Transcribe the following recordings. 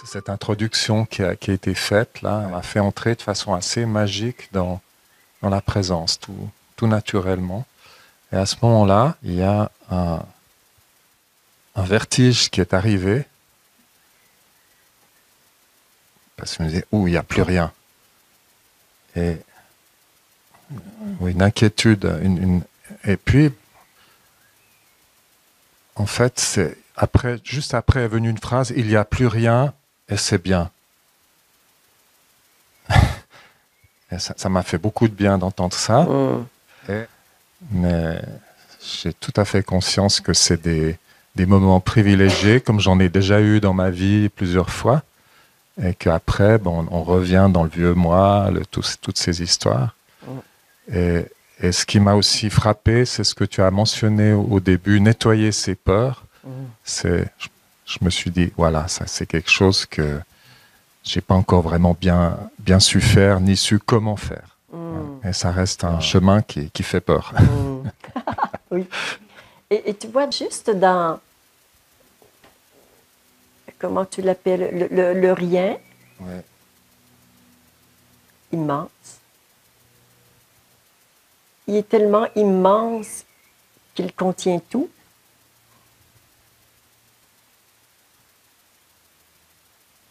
cette introduction qui a été faite, là, m'a fait entrer de façon assez magique dans la présence, tout naturellement. Et à ce moment-là, il y a un vertige qui est arrivé, parce que je me disais, il n'y a plus rien. Et une inquiétude, et puis, en fait, juste après est venue une phrase, il n'y a plus rien et c'est bien. Et ça m'a fait beaucoup de bien d'entendre ça. Mais j'ai tout à fait conscience que c'est des moments privilégiés, comme j'en ai déjà eu dans ma vie plusieurs fois. Et qu'après, on revient dans le vieux moi, toutes ces histoires. Et ce qui m'a aussi frappé, c'est ce que tu as mentionné au début, nettoyer ses peurs. Je me suis dit, voilà, ça c'est quelque chose que j'ai pas encore vraiment bien su faire, ni su comment faire. Et ça reste un chemin qui fait peur. Oui. Et tu vois, juste dans, comment tu l'appelles, le rien, Ouais. immense. Il est tellement immense qu'il contient tout.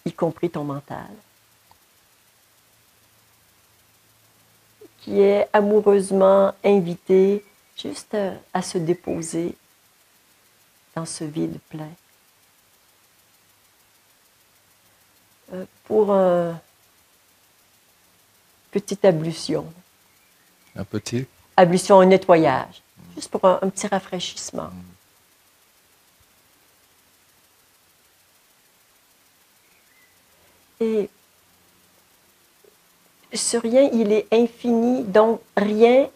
Y compris ton mental, qui est amoureusement invité juste à se déposer dans ce vide plein. Pour une petite ablution. Un petit? Ablution, un nettoyage. Juste pour un petit rafraîchissement. Et ce rien, il est infini, donc rien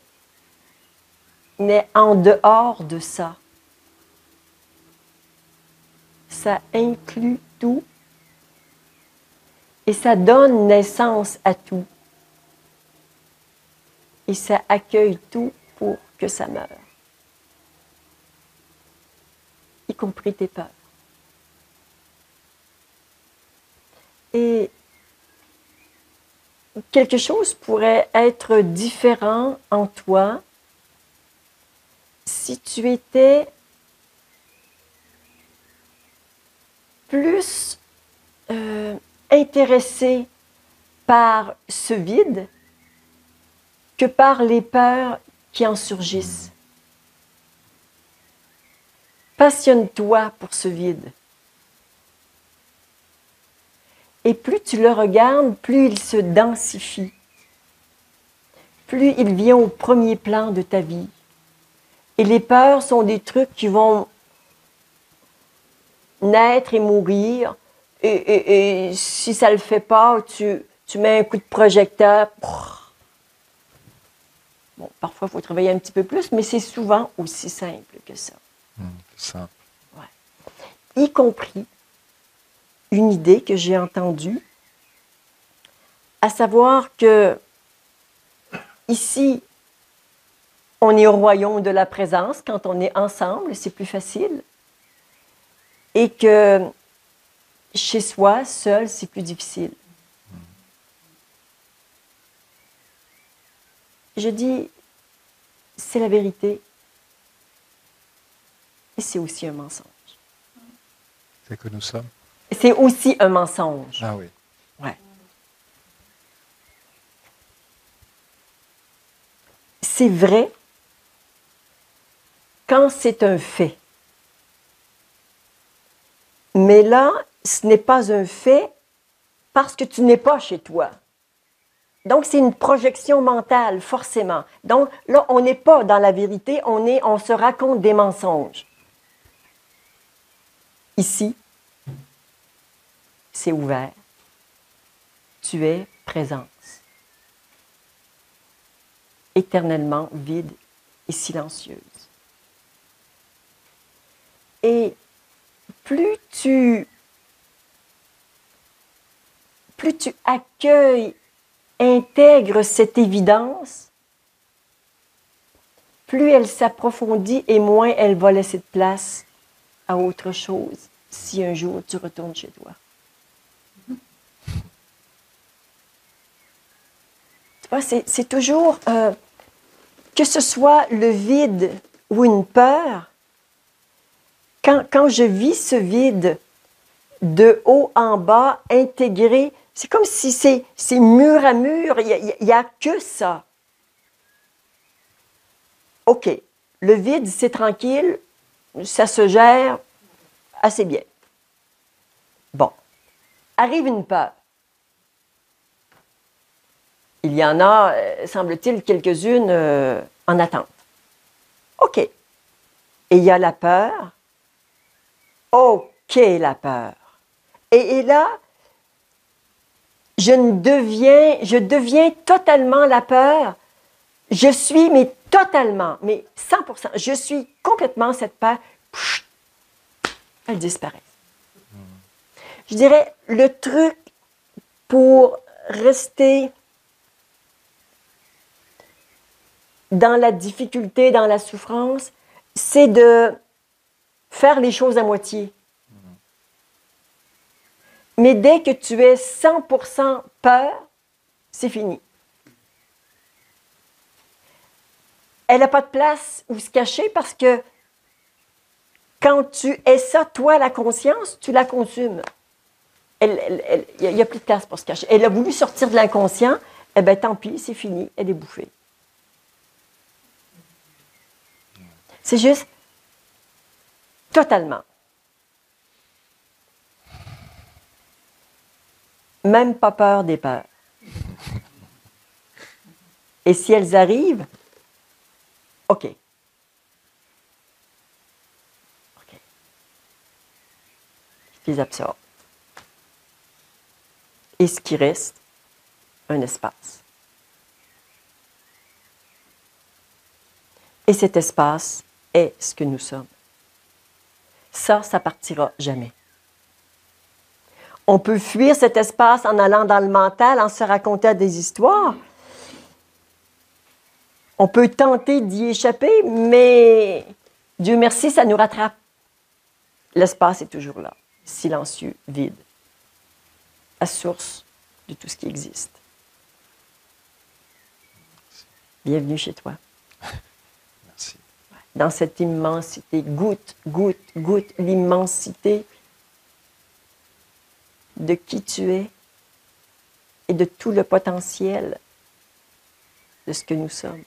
n'est en dehors de ça. Ça inclut tout et ça donne naissance à tout. Et ça accueille tout pour que ça meure. Y compris tes peurs. Et quelque chose pourrait être différent en toi si tu étais plus intéressé par ce vide que par les peurs qui en surgissent. Passionne-toi pour ce vide. Et plus tu le regardes, plus il se densifie. Plus il vient au premier plan de ta vie. Et les peurs sont des trucs qui vont naître et mourir. Et si ça ne le fait pas, tu mets un coup de projecteur. Bon, parfois, il faut travailler un petit peu plus, mais c'est souvent aussi simple que ça. Ça. Ouais. Y compris une idée que j'ai entendue, à savoir que ici, on est au royaume de la présence. Quand on est ensemble, c'est plus facile. Et que chez soi, seul, c'est plus difficile. Je dis, c'est la vérité. Et c'est aussi un mensonge. C'est que nous sommes. C'est aussi un mensonge. Ah oui. Ouais. C'est vrai quand c'est un fait. Mais là, ce n'est pas un fait parce que tu n'es pas chez toi. Donc, c'est une projection mentale, forcément. Donc, là, on n'est pas dans la vérité, on se raconte des mensonges. Ici, c'est ouvert. Tu es présence. Éternellement vide et silencieuse. Et plus tu accueilles, intègres cette évidence, plus elle s'approfondit et moins elle va laisser de place à autre chose si un jour tu retournes chez toi. vois, c'est toujours, que ce soit le vide ou une peur, quand je vis ce vide de haut en bas, intégré, c'est comme si c'est mur à mur, il n'y a que ça. OK, le vide, c'est tranquille, ça se gère assez bien. Bon, arrive une peur. Il y en a, semble-t-il, quelques-unes en attente. OK. Et il y a la peur. OK, la peur. Et là, je deviens totalement la peur. Je suis, mais totalement, mais 100%, je suis complètement cette peur. Pfft, elle disparaît. Je dirais, le truc pour rester dans la difficulté, dans la souffrance, c'est de faire les choses à moitié. Mais dès que tu es 100% peur, c'est fini. Elle n'a pas de place où se cacher parce que quand tu es ça, toi, la conscience, tu la consumes. Il n'y a plus de place pour se cacher. Elle a voulu sortir de l'inconscient, eh bien, tant pis, c'est fini, elle est bouffée. C'est juste totalement. Même pas peur des peurs. Et si elles arrivent, OK. OK. Je les absorbe. Et ce qui reste, un espace. Et cet espace est ce que nous sommes. Ça partira jamais. On peut fuir cet espace en allant dans le mental, en se racontant des histoires. On peut tenter d'y échapper, mais Dieu merci, ça nous rattrape. L'espace est toujours là, silencieux, vide, à source de tout ce qui existe. Bienvenue chez toi. Merci. Dans cette immensité, goûte l'immensité de qui tu es et de tout le potentiel de ce que nous sommes.